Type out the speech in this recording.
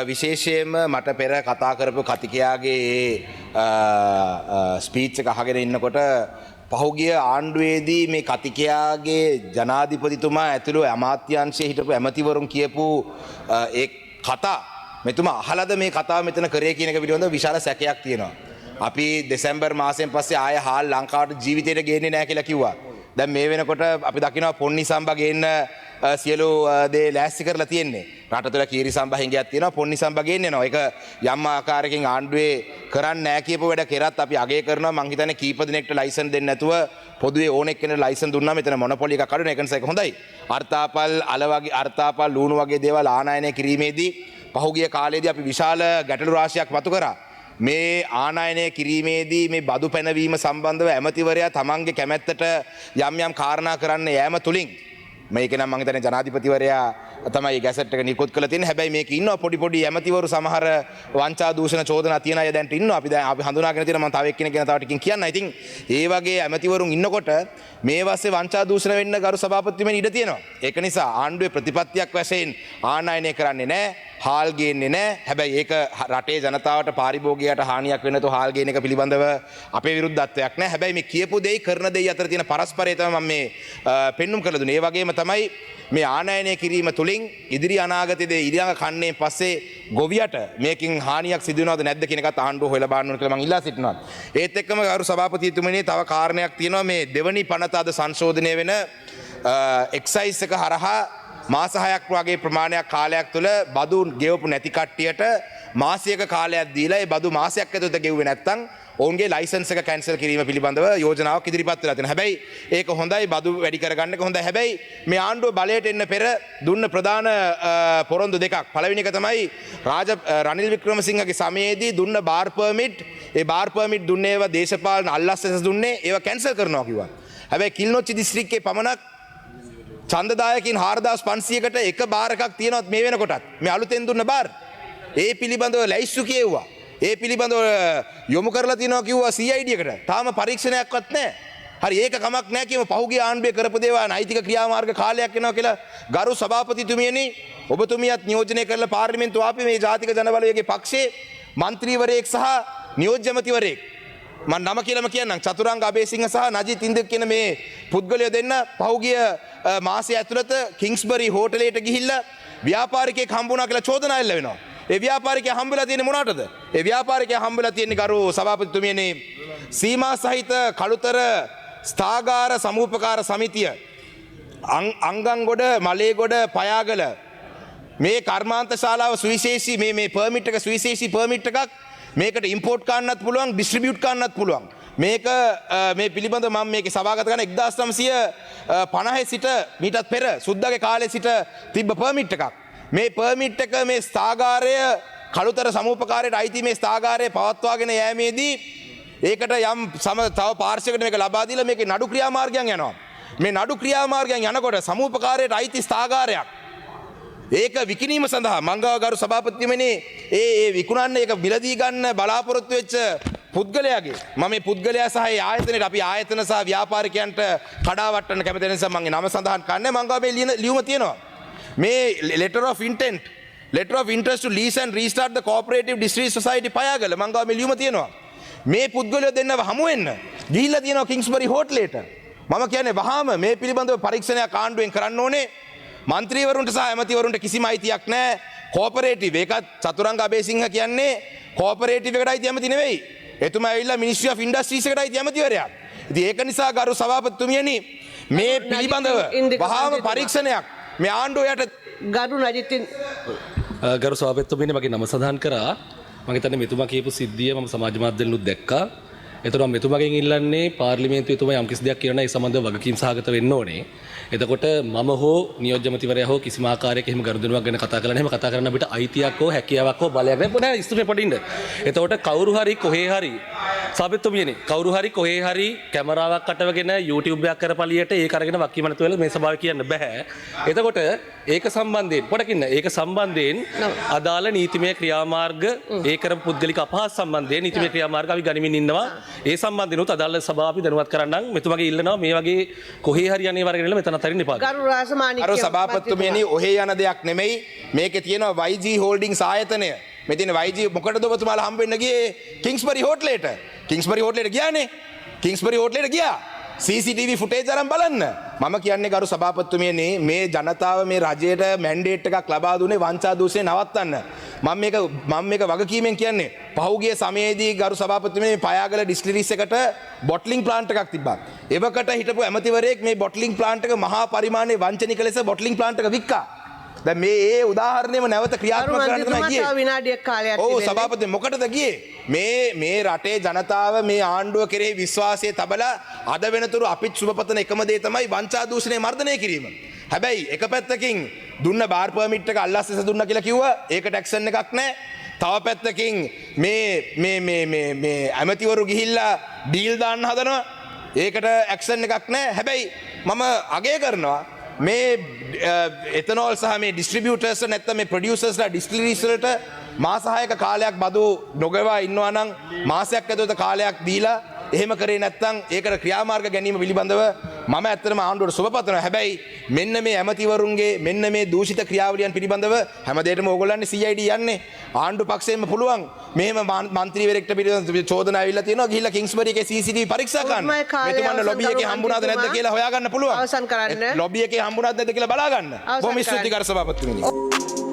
විශේෂයෙන්ම මට පෙර කතා කරපු කතිකයාගේ ස්පීච් එක අහගෙන ඉන්නකොට පහුගිය ආණ්ඩුවේදී මේ කතිකයාගේ ජනාධිපතිතුමා ඇතුළු අමාත්‍යංශයේ හිටපු ඇමතිවරුන් කියපු ඒ කතා මෙතුමා අහලාද මේ කතාව මෙතන කරේ කියන එක පිළිබඳව විශාල සැකයක් තියෙනවා. අපි දෙසැම්බර් මාසයෙන් පස්සේ ආය හාල් ලංකාවට ජීවිතේට ගේන්නේ නැහැ කියලා කිව්වා. දැන් මේ වෙනකොට අපි දකිනවා පොන්නි සම්බා ගේන්න සියලු දේ ලෑස්ති කරලා තියෙන්නේ. රට තුළ කීරි සම්බා හිඟයක් තියෙනවා පොන්නි සම්බා ගේන්න යනවා. ඒක යම් ආකාරයකින් ආණ්ඩුවේ කරන්නේ නැහැ කියපු වැඩ කරත් අපි අගය කරනවා. මං හිතන්නේ කීප දිනෙකට ලයිසන් දෙන්නේ නැතුව පොදුවේ ඕනෙක් කෙනෙක් ලයිසන් දුන්නා මෙතන මොනොපොලි එකක් අඩු වෙන එක නිසා ඒක හොඳයි. අර්ථාපල් අල වගේ අර්ථාපල් ලුණු වගේ දේවල් ආනයනය කිරීමේදී පහුගිය කාලේදී අපි විශාල ගැටලු රාශියක් මතු කරා. මේ ආනයනය කිරීමේදී මේ බදු පැනවීම සම්බන්ධව ඇමතිවරයා තමන්ගේ කැමැත්තට යම් යම් කාරණා කරන්න යෑම තුලින් මේක නම් මම හිතන්නේ ජනාධිපතිවරයා තමයි ගැසට් එක නිකුත් කළ තියෙන්නේ. හැබැයි මේක ඉන්නවා පොඩි ඇමතිවරු සමහර වංචා දූෂණ චෝදනා තියන අය දැන්ට ඉන්නවා. අපි හඳුනාගෙන තියෙනවා. මම තව එක්කෙනෙක් ගැන තව ටිකකින් කියන්න. ඉතින් ඒ වගේ ඇමතිවරුන් ඉන්නකොට මේ වස්සේ වංචා දූෂණ වෙන්න ගරු සභාපතිතුමනි ඉඩ තියෙනවා. ඒක නිසා ආණ්ඩුවේ ප්‍රතිපත්තියක් වශයෙන් ආනයනය කරන්නේ නැහැ. හාල් ගේන්නේ නැහැ. හැබැයි ඒක රටේ ජනතාවට පාරිභෝගිකයට හානියක් වෙන තු හාල් ගේන එක පිළිබඳව අපේ විරුද්ධත්වයක් නැහැ. හැබැයි මේ කියපු දෙයි කරන දෙයි අතර තියෙන පරස්පරය තමයි මම මේ පෙන්눔 කරලා දුන්නේ. ඒ වගේම තමයි මේ ආනයනය කිරීම තුලින් ඉදිරි අනාගතයේදී ඊළඟ කන්නේ පස්සේ ගොවියට මේකින් හානියක් සිදු වෙනවද නැද්ද කියන එකත් ආණ්ඩුව හොයලා බලන්න ඕන කියලා මම ඉල්ලා සිටිනවා. ඒත් එක්කම ගරු සභාපතිතුමනි තව කාරණයක් තියෙනවා මේ දෙවනි පනත අද සංශෝධනය වෙන එක්සයිස් එක හරහා මාස 6ක් වගේ ප්‍රමාණයක් කාලයක් තුළ බදු ගෙවපු නැති කට්ටියට මාසයක කාලයක් දීලා ඒ බදු මාසයක් ඇතුළත ගෙවුවේ නැත්නම් ඔවුන්ගේ ලයිසන්ස් එක කැන්සල් කිරීම පිළිබඳව යෝජනාවක් ඉදිරිපත් වෙලා තියෙනවා. හැබැයි ඒක හොඳයි බදු වැඩි කරගන්න එක හොඳයි. හැබැයි මේ ආණ්ඩුව බලයට එන්න පෙර දුන්න ප්‍රධාන පොරොන්දු දෙකක්. පළවෙනි එක තමයි රනිල් වික්‍රමසිංහගේ සමයේදී දුන්න බාර් පර්මිට් ඒ බාර් පර්මිට් දුන්නේ ඒවා දේශපාලන අල්ලස් දුන්නේ ඒවා කැන්සල් කරනවා කිව්වා. හැබැයි කිල්නොච්චි දිස්ත්‍රික්කයේ පමණක් ඡන්දදායකින් 4500කට එක බාර් එකක් තියෙනවත් මේ වෙනකොටත් මේ අලුතෙන් දුන්න බාර් ඒ පිළිබඳව ලැයිස්තු කියෙව්වා. ඒ පිළිබඳව යොමු කරලා තියෙනවා කිව්වා CID එකට. තාම පරීක්ෂණයක්වත් නැහැ. හරි ඒක කමක් නැහැ කියමු පහුගිය ආණ්ඩුවේ කරපු දේවා නෛතික ක්‍රියාමාර්ග කාලයක් එනවා කියලා ගරු සභාපතිතුමියනි ඔබතුමියත් නියෝජනය කරලා පාර්ලිමේන්තුව ආපේ මේ ජාතික ජනබලවේගයේ පක්ෂයේ මන්ත්‍රීවරයෙක් සහ නියෝජ්‍ය ඇමතිවරයෙක් මම නම කියලාම කියන්නම් චතුරංග අබේසිංහ සහ නජිත් ඉන්දක් කියන මේ පුද්ගලයෝ දෙන්න පහුගිය මාසය ඇතුළත කිංස්බරි හෝටලයට ගිහිල්ලා ව්‍යාපාරිකයෙක් හම්බුණා කියලා චෝදනා එල්ල වෙනවා. ඒ ව්‍යාපාරිකයා හම්බෙලා තියෙන්නේ මොනකටද? ඒ ව්‍යාපාරිකයා හම්බෙලා තියෙන්නේ ගරු සභාපතිතුමියනි සීමා සහිත කළුතර ස්ථාගාර සමූපකාර සමිතිය අංගන්ගොඩ මලේගොඩ පයාගල මේ කර්මාන්ත ශාලාව සුවිශේෂී මේ පර්මිට් එක සුවිශේෂී පර්මිට් එකක් මේකට ඉම්පෝර්ට් කරන්නත් පුළුවන් ඩිස්ට්‍රිබියුට් කරන්නත් පුළුවන්. මේක මේ පිළිබඳ මම මේකේ සභාගත කරන 1950 සිට මීටත් පෙර සුද්දාගේ කාලේ සිට තිබ්බ පර්මිට් එකක්. මේ පර්මිට් එක මේ ස්ථාගාරය කළුතර සමූපකාරයට අයිති මේ ස්ථාගාරය පවත්වාගෙන යෑමේදී ඒකට යම් තව පාර්ශ්වයකට මේක ලබා දීලා මේකේ නඩු ක්‍රියාමාර්ගයන් යනවා. මේ නඩු ක්‍රියාමාර්ගයන් යනකොට සමූපකාරයට අයිති ස්ථාගාරයක් ඒක විකිණීම සඳහා මංගව ගරු සභාපතිතුමනි ඒ විකුණන්න ඒක මිලදී ගන්න බලාපොරොත්තු වෙච්ච පුද්ගලයාගේ මම මේ පුද්ගලයා සහ ඒ ආයතනයේ අපි ආයතන සහ ව්‍යාපාරිකයන්ට කඩාවට්ටන්න කැමති නිසා මගේ නම සඳහන් කරන්නේ මංගව මේ ලියුම තියෙනවා. මේ letter of interest to lease and restart the cooperative district society Payagala මංගව මේ ලියුම තියෙනවා. මේ පුද්ගලයෝ දෙන්නව හමු වෙන්න ගිහිල්ලා තියෙනවා කිංස්බරි හෝටලේට. මම කියන්නේ වහාම මේ පිළිබඳව පරීක්ෂණයක් ආණ්ඩුවෙන් කරන්න ඕනේ. මන්ත්‍රීවරුන්ට සහ ඇමතිවරුන්ට කිසිම අයිතියක් නැහැ. කෝපරේටිව් ඒකත් චතුරංග අබේසිංහ කියන්නේ කෝපරේටිව් එකට අයිති ඇමති නෙවෙයි. එතුමා ඇවිල්ලා මිනිස්ට්‍රි ඔෆ් ඉන්ඩස්ට්‍රීස් එකට අයිති ඇමතිවරයා. ඉතින් ඒක නිසා ගරු සභාපතිතුමියනි මේ පිළිබඳව වහාම පරීක්ෂණයක් මේ ආණ්ඩුව යට ගරු නජිතින් ගරු සභාපතිතුමියනි මගේ නම සඳහන් කරා. මම හිතන්නේ මෙතුමා කියපු සිද්ධිය මම සමාජ මාධ්‍යවලුත් දැක්කා. එතකොට මම මෙතුමාගෙන් ඉල්ලන්නේ පාර්ලිමේන්තුවේ එතුමා යම් කිසි දෙයක් කියනවා ඒ සම්බන්ධව වගකීම් සහගත වෙන්න ඕනේ. එතකොට මම හෝ නියෝජ්‍ය ඇමතිවරයා හෝ කිසිම ආකාරයක එහෙම ගනුදෙනුවක් ගැන කතා කරලා නැහැ. කතා කරන්න අපිට අයිතියක් හෝ හැකියාවක් හෝ බලයක් නැහැ. ස්තුතියි පොඩින්ද. එතකොට කවුරු හරි කොහේ හරි සාපෙත්තුමියනි කවුරු හරි කොහේ හරි කැමරාවක් අටවගෙන YouTube එකක් කරපලියට ඒක අරගෙන වක්කීම නැතුව වෙලා මේ සභාවේ කියන්න බෑ. එතකොට ඒක සම්බන්ධයෙන් පොඩකින්න ඒක සම්බන්ධයෙන් අදාළ නීතිමය ක්‍රියාමාර්ග ඒ කරපු පුද්ගලික අපහාස සම්බන්ධයෙන් නීතිමය ක්‍රියාමාර්ග අපි ගනිමින් ඉන්නවා. ඒ සම්බන්ධෙනුත් අදාළ සභාව අපි දැනුවත් කරන්නම්. මෙතුමගේ ඉල්ලනවා මේ වගේ කොහේ හරි යන්නේ වරගෙන ඉන්න මෙතන අතරින් එපා. ගරු රාසමාණික්‍ය අර සභාපතිතුමියනි ඔහේ යන දෙයක් නෙමෙයි මේකේ තියෙනවා YG Holdings ආයතනය. මේ තියෙන YG මොකටද ඔබතුමාලා හම්බ වෙන්න ගියේ කිංස්බරි හෝටලේට. කිංස්බරි හෝටලේට ගියානේ. කිංස්බරි හෝටලේට ගියා. CCTV ෆුටේජ් අරන් බලන්න. මම කියන්නේ ගරු සභාපතිතුමියනි මේ ජනතාව මේ රජයට මැන්ඩේට් එකක් ලබා දුන්නේ වංචා දූෂණය නවත්තන්න. මම මේක වගකීමෙන් කියන්නේ පහුගිය සමයේදී ගරු සභාපතිතුමියනි පයාගල ඩිස්ටිලරිස් එකට බොට්ලිං ප්ලාන්ට් එකක් තිබ්බා. එවකට හිටපු ඇමතිවරයෙක් මේ බොට්ලිං ප්ලාන්ට් එක මහා පරිමාණයේ වංචනික ලෙස බොට්ලිං ප්ලාන්ට් එක වික්කා. දැන් මේ ඒ උදාහරණයම නැවත ක්‍රියාත්මක කරන්න තමයි ගියේ. විනාඩියක් කාලයක් ඔව් සභාපති මොකටද ගියේ? මේ රටේ ජනතාව මේ ආණ්ඩුව කෙරෙහි විශ්වාසය තබලා අද වෙනතුරු අපිත් සුබපතන එකම දේ තමයි වංචා දූෂණය මර්ධනය කිරීම. හැබැයි එක පැත්තකින් දුන්න බාර් පර්මිට් එක අල්ලස්සෙස දුන්නා කියලා කිව්වා. ඒකට ඇක්ෂන් එකක් නැහැ. තව පැත්තකින් මේ ඇමතිවරු ගිහිල්ලා ඩීල් දාන්න හදනවා. ඒකට ඇක්ෂන් එකක් නැහැ. හැබැයි මම අගය කරනවා මේ එතනෝල් සහ මේ ඩිස්ට්‍රිබියුටර්ස් නැත්නම් මේ ප්‍රොඩියුසර්ස්ලා ඩිස්ටිලරිස් වලට මාස 6ක කාලයක් බදු නොගෙවා ඉන්නවා නම් මාසයක් ඇතුළත කාලයක් දීලා එහෙම කරේ නැත්නම් ඒකට ක්‍රියාමාර්ග ගැනීම පිළිබඳව මම ඇත්තටම ආණ්ඩුවට සුබපතනවා. හැබැයි මෙන්න මේ ඇමතිවරුන්ගේ මෙන්න මේ දූෂිත ක්‍රියාවලියන් පිළිබඳව හැමදේටම ඕගොල්ලන්නේ CID යන්නේ. ආණ්ඩු පක්ෂයෙන්ම පුළුවන් මෙහෙම මන්ත්‍රීවරයෙක්ට පිළිබඳව චෝදනා ඇවිල්ලා තියෙනවා. ගිහිල්ලා කිංස්බරි එකේ CCTV පරීක්ෂා කරන්න. මෙතුමන් ලොබි එකේ හම්බුණාද නැද්ද කියලා හොයාගන්න පුළුවන්. අවසන් කරන්න. ලොබි එකේ හම්බුණාද නැද්ද කියලා බලා ගන්න. බොහොම ස්තුතියි කර සභාපතිතුමනි.